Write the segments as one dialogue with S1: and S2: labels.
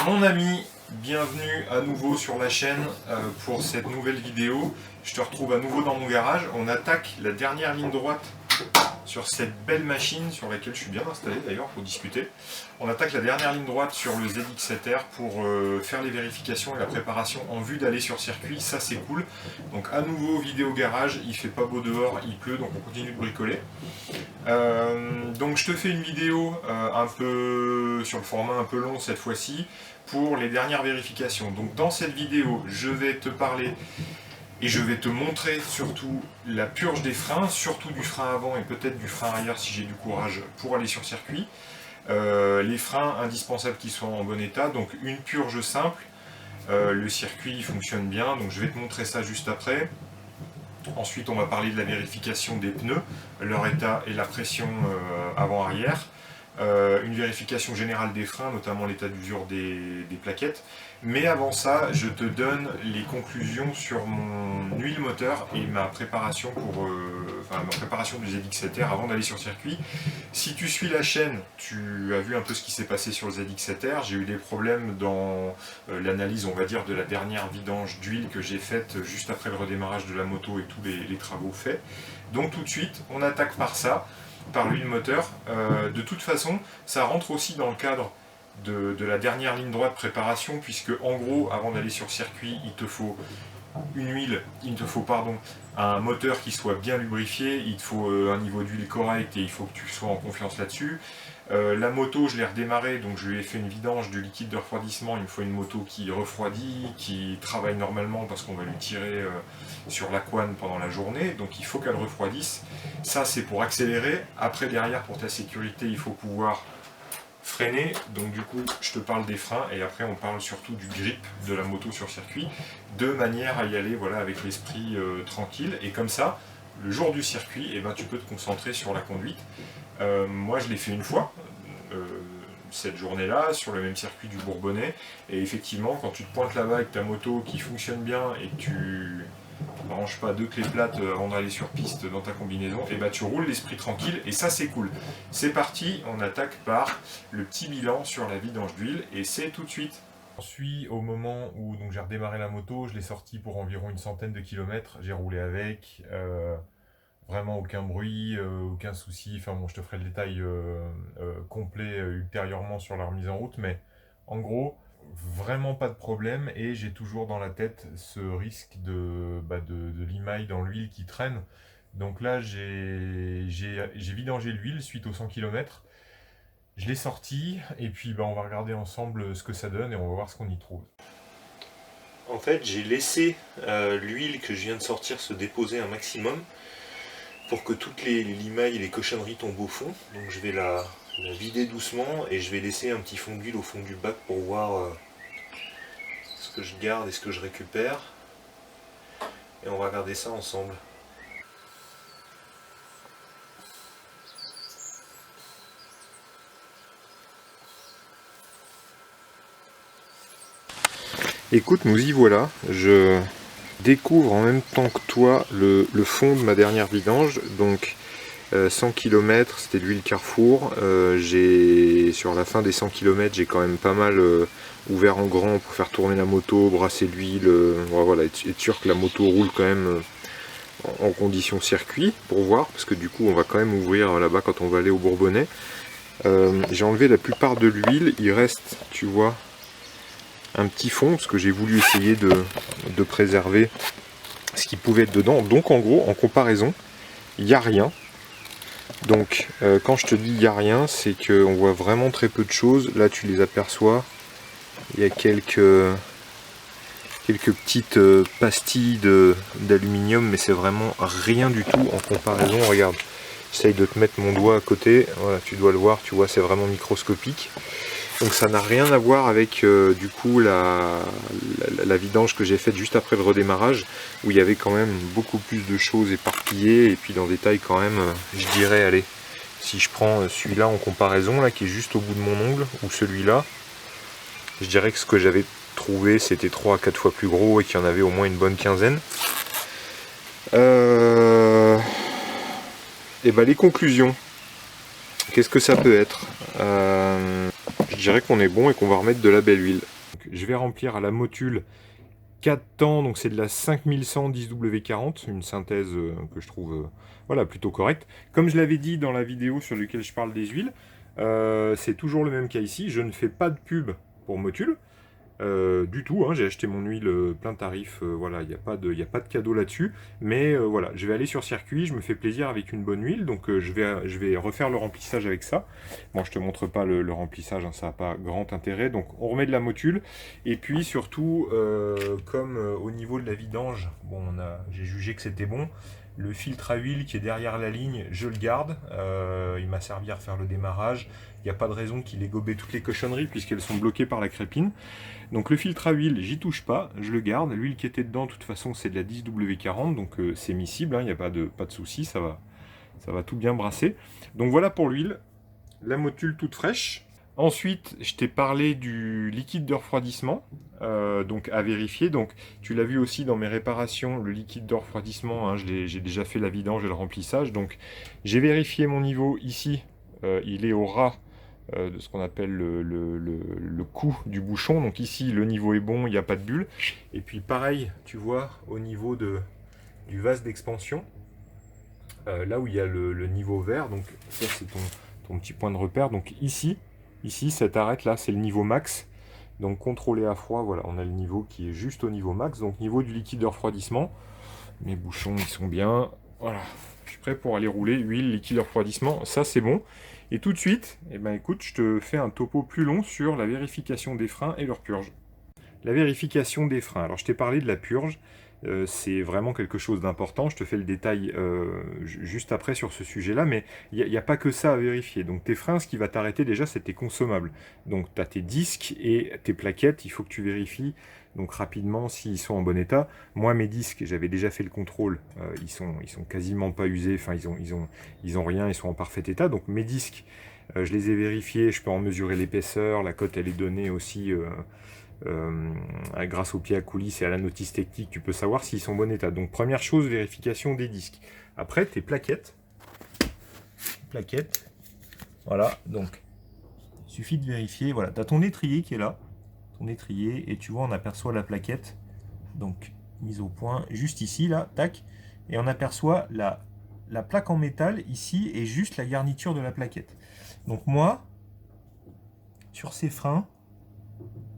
S1: Mon ami, bienvenue à nouveau sur la chaîne pour cette nouvelle vidéo. Je te retrouve à nouveau dans mon garage. On attaque la dernière ligne droite sur cette belle machine sur laquelle je suis bien installé d'ailleurs pour discuter. On attaque la dernière ligne droite sur le ZX7R pour faire les vérifications et la préparation en vue d'aller sur circuit. Ça c'est cool. Donc à nouveau vidéo garage, il fait pas beau dehors, il pleut, donc on continue de bricoler. Donc je te fais une vidéo un peu sur le format un peu long cette fois-ci pour les dernières vérifications. Donc dans cette vidéo, je vais te parler et je vais te montrer surtout la purge des freins, surtout du frein avant et peut-être du frein arrière si j'ai du courage pour aller sur circuit. Les freins indispensables qui soient en bon état, donc une purge simple. Le circuit fonctionne bien, donc je vais te montrer ça juste après. Ensuite, on va parler de la vérification des pneus, leur état et la pression avant-arrière. Une vérification générale des freins, notamment l'état d'usure des plaquettes. Mais avant ça, je te donne les conclusions sur mon huile moteur et ma préparation du ZX7R avant d'aller sur circuit. Si tu suis la chaîne, tu as vu un peu ce qui s'est passé sur le ZX7R. J'ai eu des problèmes dans l'analyse, on va dire, de la dernière vidange d'huile que j'ai faite juste après le redémarrage de la moto et tous les travaux faits. Donc tout de suite, on attaque par ça, par l'huile moteur. De toute façon, ça rentre aussi dans le cadre de la dernière ligne droite préparation, puisque en gros, avant d'aller sur circuit, il te faut une huile, un moteur qui soit bien lubrifié, il te faut un niveau d'huile correct et il faut que tu sois en confiance là-dessus. La moto, je l'ai redémarrée, donc je lui ai fait une vidange du liquide de refroidissement. Il me faut une moto qui refroidit, qui travaille normalement parce qu'on va lui tirer sur la couenne pendant la journée, donc il faut qu'elle refroidisse. Ça, c'est pour accélérer. Après, derrière, pour ta sécurité, il faut pouvoir freiner, donc du coup je te parle des freins et après on parle surtout du grip de la moto sur circuit, de manière à y aller voilà, avec l'esprit tranquille, et comme ça le jour du circuit eh ben, tu peux te concentrer sur la conduite. Moi je l'ai fait une fois cette journée là sur le même circuit du Bourbonnais, et effectivement quand tu te pointes là-bas avec ta moto qui fonctionne bien et que tu branche pas deux clés plates avant d'aller sur piste dans ta combinaison, et bah tu roules l'esprit tranquille et ça c'est cool. C'est parti, on attaque par le petit bilan sur la vidange d'huile et c'est tout de suite. J'en suis au moment où j'ai redémarré la moto, je l'ai sortie pour environ une centaine de kilomètres, j'ai roulé avec, vraiment aucun bruit, aucun souci, enfin bon je te ferai le détail complet ultérieurement sur la remise en route, mais en gros vraiment pas de problème, et j'ai toujours dans la tête ce risque de limaille dans l'huile qui traîne. Donc là j'ai vidangé l'huile suite aux 100 km, je l'ai sorti et puis on va regarder ensemble ce que ça donne et on va voir ce qu'on y trouve. En fait j'ai laissé l'huile que je viens de sortir se déposer un maximum pour que toutes les limailles et les cochonneries tombent au fond. Donc je vais la vider doucement et je vais laisser un petit fond d'huile au fond du bac pour voir ce que je garde et ce que je récupère, et on va regarder ça ensemble. Écoute, nous y voilà, je découvre en même temps que toi le fond de ma dernière vidange. Donc 100 km, c'était de l'huile Carrefour. Sur la fin des 100 km, j'ai quand même pas mal ouvert en grand pour faire tourner la moto, brasser l'huile, voilà, être sûr que la moto roule quand même en condition circuit, pour voir, parce que du coup on va quand même ouvrir là-bas quand on va aller au Bourbonnais. J'ai enlevé la plupart de l'huile, il reste, tu vois, un petit fond, parce que j'ai voulu essayer de préserver ce qui pouvait être dedans. Donc en gros, en comparaison, il n'y a rien. Donc quand je te dis il n'y a rien, c'est qu'on voit vraiment très peu de choses. Là tu les aperçois, il y a quelques petites pastilles d'aluminium, mais c'est vraiment rien du tout en comparaison. Regarde, j'essaye de te mettre mon doigt à côté, voilà, tu dois le voir, tu vois, c'est vraiment microscopique. Donc ça n'a rien à voir avec du coup la vidange que j'ai faite juste après le redémarrage, où il y avait quand même beaucoup plus de choses éparpillées, et puis dans des tailles quand même, je dirais, allez, si je prends celui-là en comparaison, là qui est juste au bout de mon ongle, ou celui-là, je dirais que ce que j'avais trouvé c'était 3 à 4 fois plus gros et qu'il y en avait au moins une bonne quinzaine. Et les conclusions, qu'est-ce que ça peut être? je dirais qu'on est bon et qu'on va remettre de la belle huile. Donc, je vais remplir à la motule 4 temps, donc c'est de la 5100 10W40, une synthèse que je trouve voilà, plutôt correcte. Comme je l'avais dit dans la vidéo sur laquelle je parle des huiles, c'est toujours le même cas ici, je ne fais pas de pub pour Motul. Du tout, hein, j'ai acheté mon huile plein tarif, voilà, il n'y a pas de cadeau là-dessus, mais voilà, je vais aller sur circuit, je me fais plaisir avec une bonne huile, donc je vais refaire le remplissage avec ça. Bon, je te montre pas le remplissage, hein, ça n'a pas grand intérêt, donc on remet de la motule, et puis surtout, comme au niveau de la vidange, bon, j'ai jugé que c'était bon, le filtre à huile qui est derrière la ligne, je le garde, il m'a servi à refaire le démarrage, il n'y a pas de raison qu'il ait gobé toutes les cochonneries puisqu'elles sont bloquées par la crépine. Donc le filtre à huile, j'y touche pas, je le garde. L'huile qui était dedans, de toute façon, c'est de la 10W40, donc c'est miscible, il n'y a pas de souci, ça va tout bien brasser. Donc voilà pour l'huile, la motule toute fraîche. Ensuite, je t'ai parlé du liquide de refroidissement, donc à vérifier. Donc tu l'as vu aussi dans mes réparations, le liquide de refroidissement, hein, j'ai déjà fait la vidange et le remplissage. Donc j'ai vérifié mon niveau ici, il est au ras de ce qu'on appelle le cou du bouchon. Donc ici, le niveau est bon, il n'y a pas de bulle. Et puis pareil, tu vois, au niveau du vase d'expansion, là où il y a le niveau vert, donc ça c'est ton petit point de repère. Donc ici, cette arête là, c'est le niveau max. Donc contrôlé à froid, voilà, on a le niveau qui est juste au niveau max. Donc niveau du liquide de refroidissement, mes bouchons ils sont bien. Voilà, je suis prêt pour aller rouler, huile, liquide de refroidissement, ça c'est bon. Et tout de suite, eh ben, écoute, je te fais un topo plus long sur la vérification des freins et leur purge. La vérification des freins. Alors je t'ai parlé de la purge, c'est vraiment quelque chose d'important. Je te fais le détail juste après sur ce sujet-là, mais il n'y a pas que ça à vérifier. Donc tes freins, ce qui va t'arrêter déjà, c'est tes consommables. Donc tu as tes disques et tes plaquettes, il faut que tu vérifies donc rapidement s'ils sont en bon état. Moi mes disques, j'avais déjà fait le contrôle, ils sont quasiment pas usés, enfin ils ont rien, ils sont en parfait état. Donc mes disques, je les ai vérifiés, je peux en mesurer l'épaisseur, la cote elle est donnée aussi grâce au pied à coulisses et à la notice technique, tu peux savoir s'ils sont en bon état. Donc première chose, vérification des disques. Après tes plaquettes, voilà, donc il suffit de vérifier, voilà, tu as ton étrier qui est là, ton étrier, et tu vois on aperçoit la plaquette, donc mise au point, juste ici, là, tac, et on aperçoit la plaque en métal ici, et juste la garniture de la plaquette. Donc moi, sur ces freins,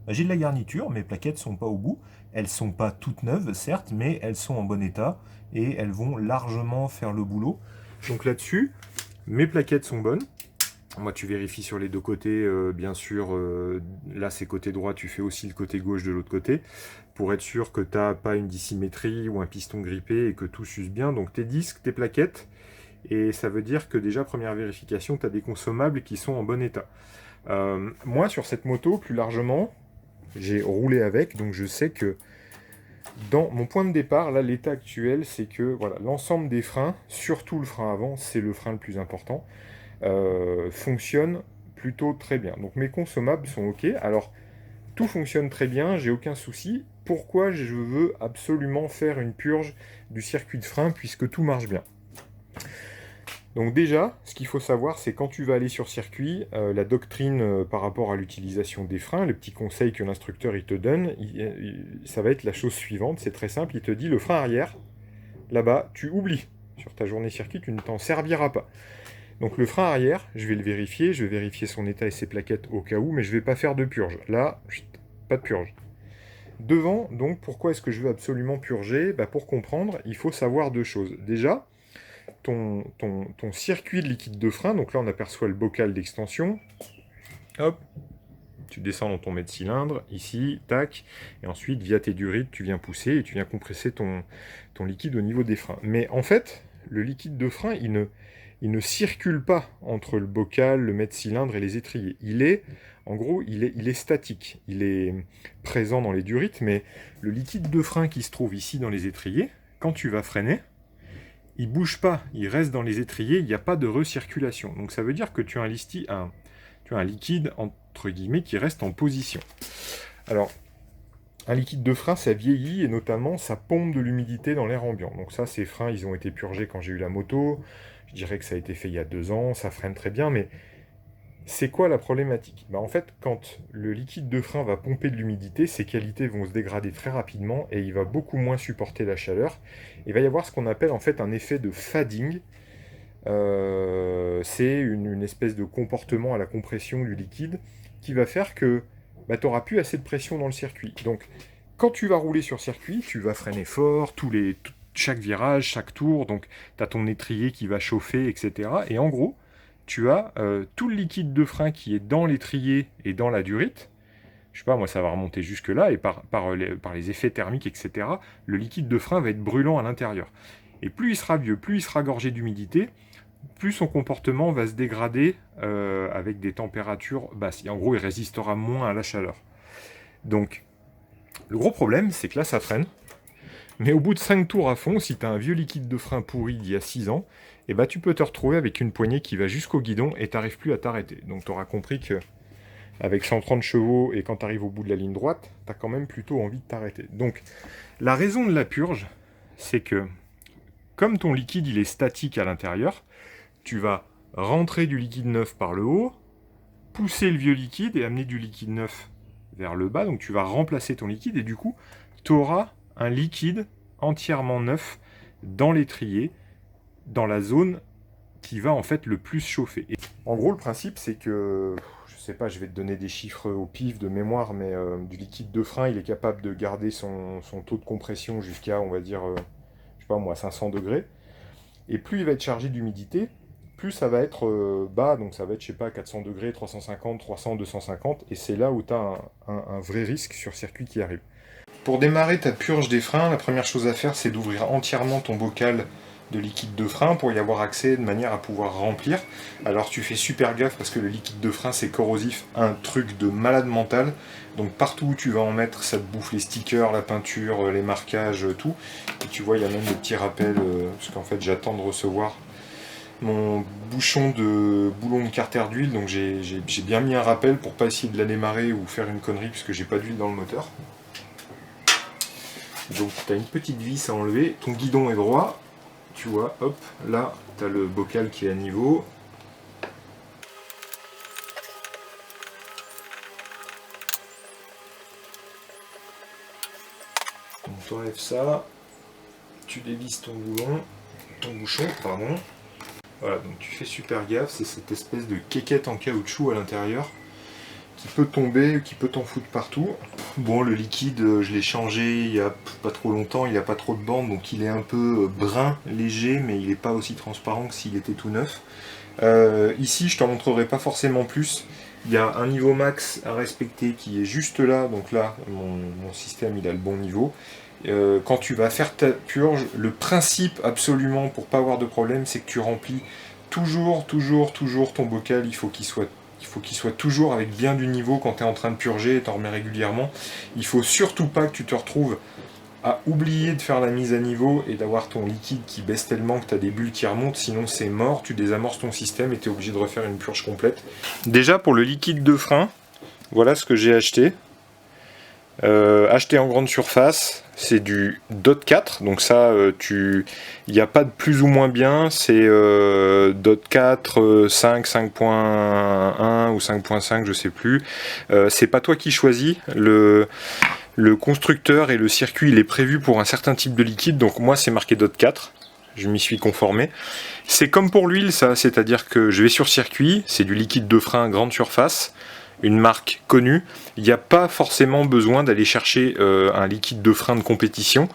S1: j'ai de la garniture, mes plaquettes sont pas au bout, elles sont pas toutes neuves certes, mais elles sont en bon état, et elles vont largement faire le boulot. Donc là-dessus, mes plaquettes sont bonnes. Moi, tu vérifies sur les deux côtés, bien sûr, là c'est côté droit, tu fais aussi le côté gauche de l'autre côté, pour être sûr que tu n'as pas une dissymétrie ou un piston grippé et que tout s'use bien. Donc tes disques, tes plaquettes, et ça veut dire que déjà, première vérification, tu as des consommables qui sont en bon état. Moi, sur cette moto, plus largement, j'ai roulé avec, donc je sais que dans mon point de départ, là, l'état actuel, c'est que voilà, l'ensemble des freins, surtout le frein avant, c'est le frein le plus important, fonctionne plutôt très bien. Donc mes consommables sont OK. Alors, tout fonctionne très bien, j'ai aucun souci. Pourquoi je veux absolument faire une purge du circuit de frein puisque tout marche bien? Donc déjà, ce qu'il faut savoir, c'est quand tu vas aller sur circuit, la doctrine par rapport à l'utilisation des freins, le petit conseil que l'instructeur il te donne, ça va être la chose suivante, c'est très simple, il te dit le frein arrière, là-bas, tu oublies. Sur ta journée circuit, tu ne t'en serviras pas. Donc le frein arrière, je vais le vérifier, je vais vérifier son état et ses plaquettes au cas où, mais je ne vais pas faire de purge. Là, pas de purge. Devant, donc, pourquoi est-ce que je veux absolument purger? Pour comprendre, il faut savoir deux choses. Déjà, ton circuit de liquide de frein, donc là on aperçoit le bocal d'extension, hop, tu descends dans ton mètre-cylindre, ici, tac, et ensuite via tes durites, tu viens pousser et tu viens compresser ton liquide au niveau des freins. Mais en fait, le liquide de frein, il ne circule pas entre le bocal, le mètre-cylindre et les étriers. En gros, il est statique. Il est présent dans les durites, mais le liquide de frein qui se trouve ici dans les étriers, quand tu vas freiner, il bouge pas, il reste dans les étriers, il n'y a pas de recirculation. Donc ça veut dire que tu as un liquide, entre guillemets, qui reste en position. Alors, un liquide de frein, ça vieillit, et notamment, ça pompe de l'humidité dans l'air ambiant. Donc ça, ces freins, ils ont été purgés quand j'ai eu la moto. Je dirais que ça a été fait il y a 2 ans, ça freine très bien, mais C'est quoi la problématique? En fait, quand le liquide de frein va pomper de l'humidité, ses qualités vont se dégrader très rapidement et il va beaucoup moins supporter la chaleur. Il va y avoir ce qu'on appelle en fait un effet de fading. C'est une espèce de comportement à la compression du liquide qui va faire que tu n'auras plus assez de pression dans le circuit. Donc, quand tu vas rouler sur circuit, tu vas freiner fort, chaque virage, chaque tour, donc tu as ton étrier qui va chauffer, etc. Et en gros, tu as tout le liquide de frein qui est dans l'étrier et dans la durite. Je sais pas, moi ça va remonter jusque là, et par les effets thermiques, etc., le liquide de frein va être brûlant à l'intérieur. Et plus il sera vieux, plus il sera gorgé d'humidité, plus son comportement va se dégrader avec des températures basses. Et en gros, il résistera moins à la chaleur. Donc, le gros problème, c'est que là, ça freine. Mais au bout de 5 tours à fond, si tu as un vieux liquide de frein pourri d'il y a 6 ans, tu peux te retrouver avec une poignée qui va jusqu'au guidon et tu n'arrives plus à t'arrêter. Donc tu auras compris que avec 130 chevaux et quand tu arrives au bout de la ligne droite, tu as quand même plutôt envie de t'arrêter. Donc la raison de la purge, c'est que comme ton liquide il est statique à l'intérieur, tu vas rentrer du liquide neuf par le haut, pousser le vieux liquide et amener du liquide neuf vers le bas. Donc tu vas remplacer ton liquide et du coup, tu auras un liquide entièrement neuf dans l'étrier, dans la zone qui va en fait le plus chauffer. Et en gros, le principe, c'est que, je sais pas, je vais te donner des chiffres au pif de mémoire, mais du liquide de frein, il est capable de garder son taux de compression jusqu'à, on va dire, je sais pas moi, 500 degrés. Et plus il va être chargé d'humidité, plus ça va être bas, donc ça va être, je sais pas, 400 degrés, 350, 300, 250, et c'est là où tu as un vrai risque sur circuit qui arrive. Pour démarrer ta purge des freins, la première chose à faire, c'est d'ouvrir entièrement ton bocal de liquide de frein pour y avoir accès de manière à pouvoir remplir. Alors tu fais super gaffe parce que le liquide de frein c'est corrosif, un truc de malade mental. Donc partout où tu vas en mettre, ça te bouffe les stickers, la peinture, les marquages, tout. Et tu vois, il y a même des petits rappels, parce qu'en fait j'attends de recevoir mon bouchon de boulon de carter d'huile, donc j'ai bien mis un rappel pour pas essayer de la démarrer ou faire une connerie puisque j'ai pas d'huile dans le moteur. Donc tu as une petite vis à enlever, ton guidon est droit, tu vois, hop, là tu as le bocal qui est à niveau. Donc tu enlèves ça, tu dévisses ton bouchon, pardon. Voilà, donc tu fais super gaffe, c'est cette espèce de quéquette en caoutchouc à l'intérieur qui peut tomber, qui peut t'en foutre partout. Bon, le liquide, je l'ai changé il y a pas trop longtemps, il n'y a pas trop de bandes, donc il est un peu brun, léger, mais il n'est pas aussi transparent que s'il était tout neuf. Ici, je t'en montrerai pas forcément plus. Il y a un niveau max à respecter qui est juste là, donc là, mon système il a le bon niveau. Quand tu vas faire ta purge, le principe absolument pour pas avoir de problème, c'est que tu remplis toujours ton bocal, il faut qu'il soit toujours avec bien du niveau quand tu es en train de purger et t'en remets régulièrement. Il faut surtout pas que tu te retrouves à oublier de faire la mise à niveau et d'avoir ton liquide qui baisse tellement que tu as des bulles qui remontent, sinon c'est mort, tu désamorces ton système et tu es obligé de refaire une purge complète. Déjà pour le liquide de frein, voilà ce que j'ai acheté. Acheté en grande surface, c'est du DOT 4, donc ça, il n'y a pas de plus ou moins bien, c'est DOT 4, 5, 5.1 ou 5.5, je sais plus. C'est pas toi qui choisis, le constructeur et le circuit, il est prévu pour un certain type de liquide, donc moi c'est marqué DOT 4. Je m'y suis conformé. C'est comme pour l'huile, ça, c'est-à-dire que je vais sur circuit, c'est du liquide de frein grande surface, une marque connue, il n'y a pas forcément besoin d'aller chercher un liquide de frein de compétition.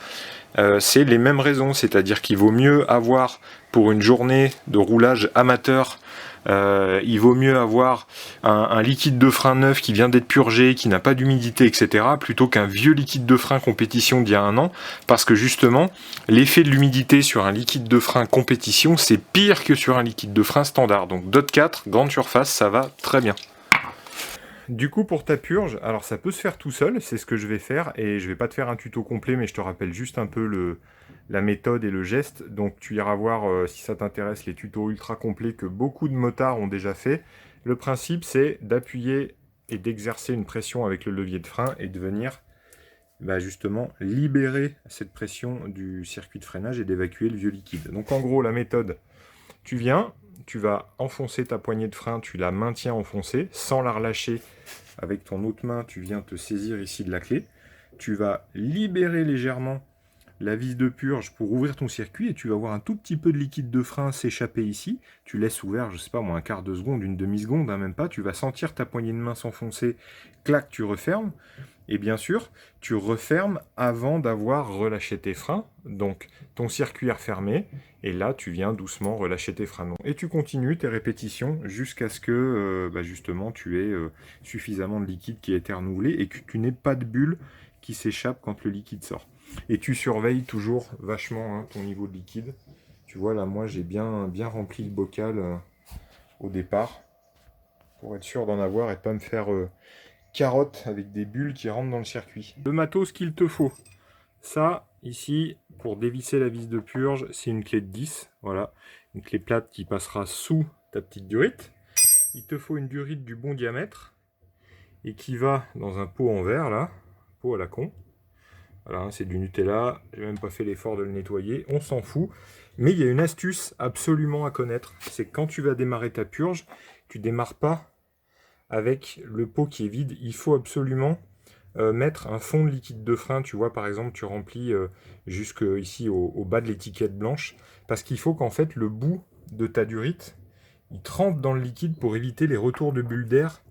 S1: C'est les mêmes raisons, c'est-à-dire qu'il vaut mieux avoir pour une journée de roulage amateur, il vaut mieux avoir un liquide de frein neuf qui vient d'être purgé, qui n'a pas d'humidité, etc., plutôt qu'un vieux liquide de frein compétition d'il y a un an, parce que justement, l'effet de l'humidité sur un liquide de frein compétition, c'est pire que sur un liquide de frein standard. Donc DOT 4, grande surface, ça va très bien. Du coup, pour ta purge, alors ça peut se faire tout seul, c'est ce que je vais faire, et je vais pas te faire un tuto complet, mais je te rappelle juste un peu la méthode et le geste. Donc tu iras voir, si ça t'intéresse, les tutos ultra complets que beaucoup de motards ont déjà fait. Le principe, c'est d'appuyer et d'exercer une pression avec le levier de frein et de venir justement libérer cette pression du circuit de freinage et d'évacuer le vieux liquide. Donc en gros, la méthode, tu viens, tu vas enfoncer ta poignée de frein, tu la maintiens enfoncée, sans la relâcher. Avec ton autre main, tu viens te saisir ici de la clé. Tu vas libérer légèrement la vis de purge pour ouvrir ton circuit et tu vas voir un tout petit peu de liquide de frein s'échapper ici. Tu laisses ouvert, je sais pas moi, un quart de seconde, une demi-seconde, hein, même pas. Tu vas sentir ta poignée de main s'enfoncer, clac, tu refermes. Et bien sûr, tu refermes avant d'avoir relâché tes freins. Donc, ton circuit est refermé. Et là, tu viens doucement relâcher tes freins. Et tu continues tes répétitions jusqu'à ce que, justement, tu aies suffisamment de liquide qui ait été renouvelé et que tu n'aies pas de bulle qui s'échappe quand le liquide sort. Et tu surveilles toujours vachement hein, ton niveau de liquide. Tu vois, là, moi, j'ai bien rempli le bocal au départ pour être sûr d'en avoir et de pas me faire carotte avec des bulles qui rentrent dans le circuit. Le matos qu'il te faut. Ça, ici, pour dévisser la vis de purge, c'est une clé de 10. Voilà, une clé plate qui passera sous ta petite durite. Il te faut une durite du bon diamètre et qui va dans un pot en verre, là, pot à la con. Voilà, c'est du Nutella, j'ai même pas fait l'effort de le nettoyer, on s'en fout. Mais il y a une astuce absolument à connaître, c'est que quand tu vas démarrer ta purge, tu démarres pas avec le pot qui est vide. Il faut absolument mettre un fond de liquide de frein. Tu vois, par exemple, tu remplis jusque ici au bas de l'étiquette blanche, parce qu'il faut qu'en fait le bout de ta durite, il trempe dans le liquide pour éviter les retours de bulles d'air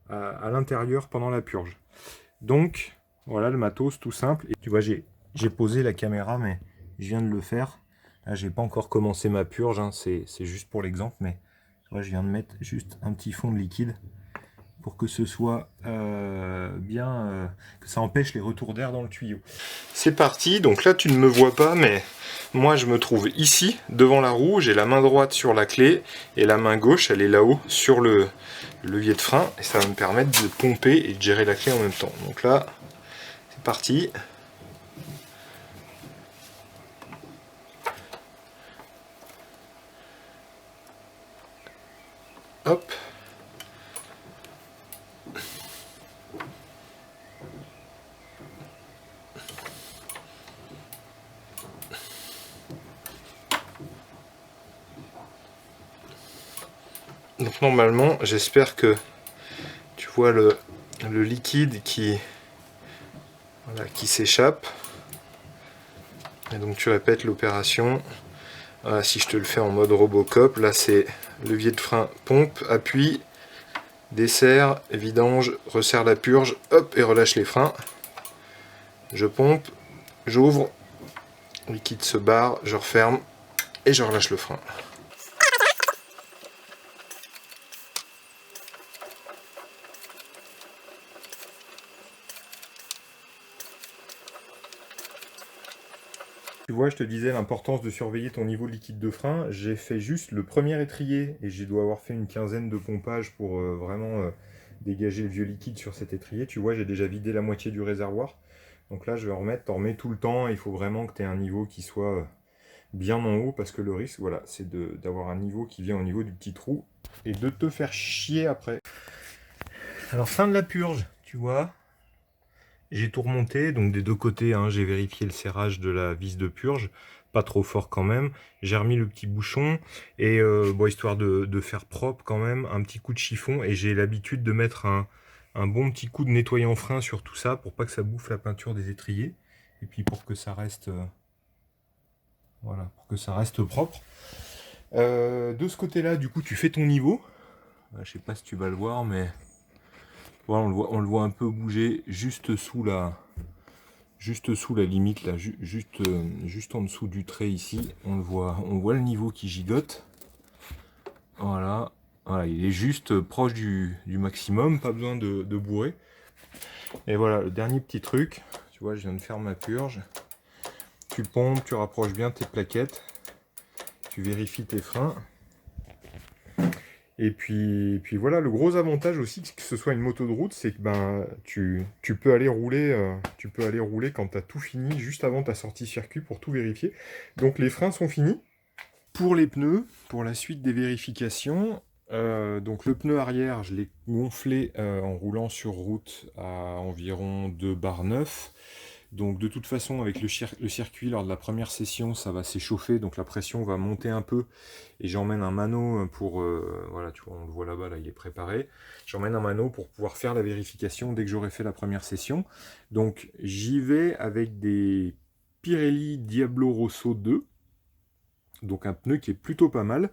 S1: à l'intérieur pendant la purge. Donc, voilà le matos tout simple. Et tu vois, j'ai posé la caméra, mais je viens de le faire. Là, j'ai pas encore commencé ma purge, hein, c'est juste pour l'exemple, mais tu vois, je viens de mettre juste un petit fond de liquide pour que ce soit que ça empêche les retours d'air dans le tuyau. C'est parti, donc là tu ne me vois pas, mais moi je me trouve ici, devant la roue, j'ai la main droite sur la clé, et la main gauche, elle est là-haut, sur le levier de frein, et ça va me permettre de pomper et de gérer la clé en même temps. Donc là, c'est parti. Hop. Donc normalement, j'espère que tu vois le liquide qui s'échappe. Et donc tu répètes l'opération. Voilà, si je te le fais en mode Robocop, là c'est levier de frein, pompe, appuie, desserre, vidange, resserre la purge, hop, et relâche les freins. Je pompe, j'ouvre, le liquide se barre, je referme et je relâche le frein. Tu vois, je te disais l'importance de surveiller ton niveau de liquide de frein. J'ai fait juste le premier étrier et je dois avoir fait une quinzaine de pompages pour vraiment dégager le vieux liquide sur cet étrier. Tu vois, j'ai déjà vidé la moitié du réservoir. Donc là, je vais en remettre, t'en remets tout le temps. Il faut vraiment que tu aies un niveau qui soit bien en haut parce que le risque, voilà, c'est d'avoir un niveau qui vient au niveau du petit trou et de te faire chier après. Alors, fin de la purge, tu vois. J'ai tout remonté, donc des deux côtés, hein, j'ai vérifié le serrage de la vis de purge, pas trop fort quand même. J'ai remis le petit bouchon, et bon, histoire de faire propre quand même, un petit coup de chiffon, et j'ai l'habitude de mettre un bon petit coup de nettoyant frein sur tout ça, pour pas que ça bouffe la peinture des étriers, et puis pour que ça reste, voilà, pour que ça reste propre. De ce côté-là, du coup, tu fais ton niveau. Je sais pas si tu vas le voir, mais... Voilà, on le voit un peu bouger juste sous la limite, là, juste en dessous du trait ici. On voit le niveau qui gigote. Voilà, voilà, il est juste proche du maximum, pas besoin de bourrer. Et voilà, le dernier petit truc, tu vois, je viens de faire ma purge. Tu pompes, tu rapproches bien tes plaquettes, tu vérifies tes freins. Et puis voilà, le gros avantage aussi, que ce soit une moto de route, c'est que ben, tu peux aller rouler quand tu as tout fini, juste avant ta sortie circuit pour tout vérifier. Donc les freins sont finis. Pour les pneus, pour la suite des vérifications, donc le pneu arrière, je l'ai gonflé en roulant sur route à environ 2 bar 9. Donc de toute façon, avec le circuit, lors de la première session, ça va s'échauffer, donc la pression va monter un peu. Et j'emmène un mano pour... voilà, tu vois, on le voit là-bas, là, il est préparé. J'emmène un mano pour pouvoir faire la vérification dès que j'aurai fait la première session. Donc j'y vais avec des Pirelli Diablo Rosso 2. Donc un pneu qui est plutôt pas mal.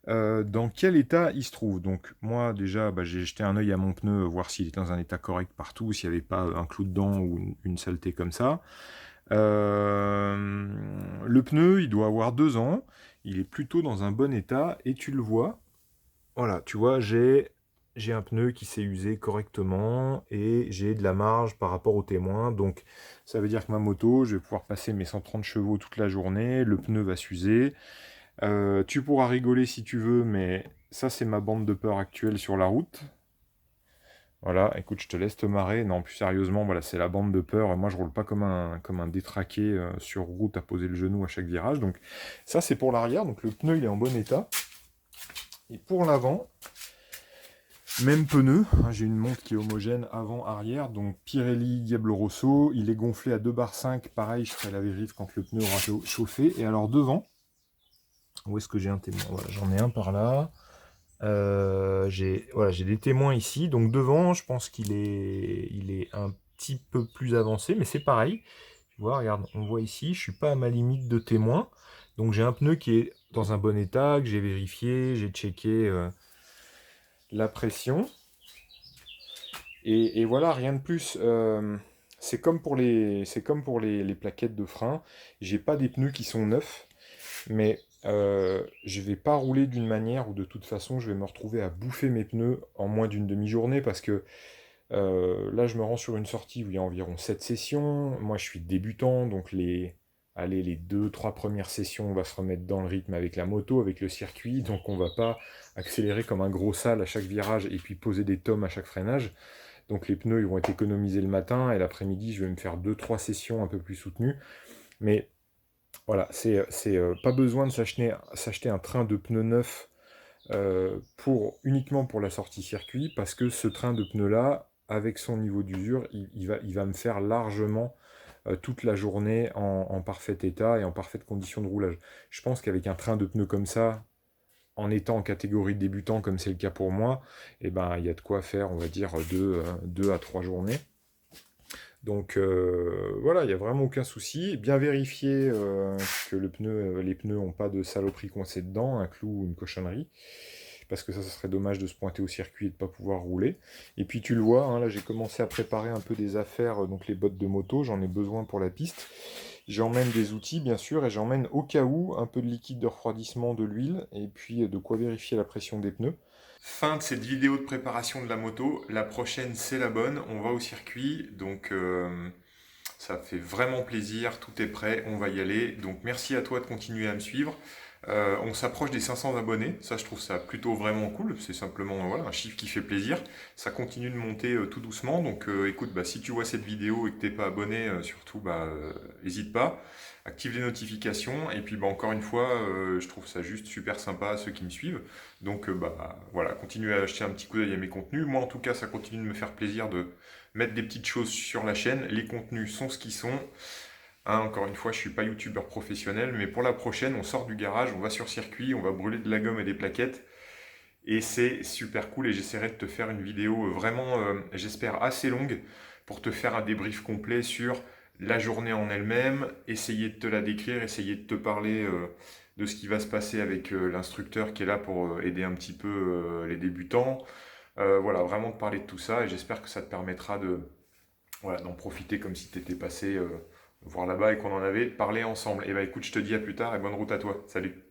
S1: Dans quel état il se trouve? Donc moi déjà j'ai jeté un œil à mon pneu, voir s'il était dans un état correct partout, s'il n'y avait pas un clou dedans ou une saleté comme ça. Le pneu il doit avoir 2 ans, il est plutôt dans un bon état et tu le vois. Voilà, tu vois, j'ai un pneu qui s'est usé correctement et j'ai de la marge par rapport au témoin. Donc ça veut dire que ma moto, je vais pouvoir passer mes 130 chevaux toute la journée, le pneu va s'user. Tu pourras rigoler si tu veux, mais ça c'est ma bande de peur actuelle sur la route. Voilà, écoute, je te laisse te marrer. Non, plus sérieusement, voilà, c'est la bande de peur. Moi, je roule pas comme un détraqué sur route à poser le genou à chaque virage. Donc ça c'est pour l'arrière. Donc le pneu il est en bon état. Et pour l'avant, même pneu. Hein, j'ai une montre qui est homogène avant-arrière. Donc Pirelli Diablo Rosso. Il est gonflé à 2,5 bar. Pareil, je ferai la vérif quand le pneu aura chauffé. Et alors devant, où est-ce que j'ai un témoin? Voilà, j'en ai un par là. J'ai des témoins ici. Donc devant, je pense il est un petit peu plus avancé, mais c'est pareil. Tu vois, regarde, on voit ici, je suis pas à ma limite de témoin. Donc j'ai un pneu qui est dans un bon état, que j'ai vérifié, j'ai checké la pression. Et voilà, rien de plus. C'est comme pour les plaquettes de frein. J'ai pas des pneus qui sont neufs, mais je vais pas rouler d'une manière où de toute façon je vais me retrouver à bouffer mes pneus en moins d'une demi-journée parce que là je me rends sur une sortie où il y a environ 7 sessions. Moi je suis débutant, donc allez, les 2-3 premières sessions on va se remettre dans le rythme avec la moto, avec le circuit, donc on va pas accélérer comme un gros sale à chaque virage et puis poser des tomes à chaque freinage. Donc les pneus ils vont être économisés le matin et l'après-midi je vais me faire 2-3 sessions un peu plus soutenues. Mais voilà, c'est pas besoin de s'acheter un train de pneus neuf uniquement pour la sortie circuit, parce que ce train de pneus là, avec son niveau d'usure, il va me faire largement toute la journée en parfait état et en parfaite condition de roulage. Je pense qu'avec un train de pneus comme ça, en étant en catégorie débutant comme c'est le cas pour moi, eh ben, il y a de quoi faire, on va dire, 2 à 3 journées. Donc voilà, il n'y a vraiment aucun souci. Bien vérifier que les pneus n'ont pas de saloperie coincée dedans, un clou ou une cochonnerie. Parce que ça serait dommage de se pointer au circuit et de ne pas pouvoir rouler. Et puis tu le vois, hein, là j'ai commencé à préparer un peu des affaires, donc les bottes de moto, j'en ai besoin pour la piste. J'emmène des outils bien sûr, et j'emmène au cas où un peu de liquide de refroidissement, de l'huile, et puis de quoi vérifier la pression des pneus. Fin de cette vidéo de préparation de la moto. La prochaine, c'est la bonne. On va au circuit. Donc, ça fait vraiment plaisir. Tout est prêt. On va y aller. Donc, merci à toi de continuer à me suivre. On s'approche des 500 abonnés. Ça, je trouve ça plutôt vraiment cool. C'est simplement voilà, un chiffre qui fait plaisir. Ça continue de monter tout doucement. Donc, écoute, bah, si tu vois cette vidéo et que t'es pas abonné, surtout, n'hésite pas. Active les notifications. Et puis, bah, encore une fois, je trouve ça juste super sympa ceux qui me suivent. Donc, voilà, continuez à acheter un petit coup d'œil à mes contenus. Moi, en tout cas, ça continue de me faire plaisir de mettre des petites choses sur la chaîne. Les contenus sont ce qu'ils sont. Hein, encore une fois, je suis pas youtubeur professionnel, mais pour la prochaine, on sort du garage, on va sur circuit, on va brûler de la gomme et des plaquettes. Et c'est super cool et j'essaierai de te faire une vidéo vraiment, j'espère, assez longue pour te faire un débrief complet sur la journée en elle-même, essayer de te la décrire, essayer de te parler de ce qui va se passer avec l'instructeur qui est là pour aider un petit peu les débutants. Voilà, vraiment te parler de tout ça et j'espère que ça te permettra voilà, d'en profiter comme si tu étais passé voir là-bas et qu'on en avait parlé ensemble. Et bah écoute, je te dis à plus tard et bonne route à toi. Salut!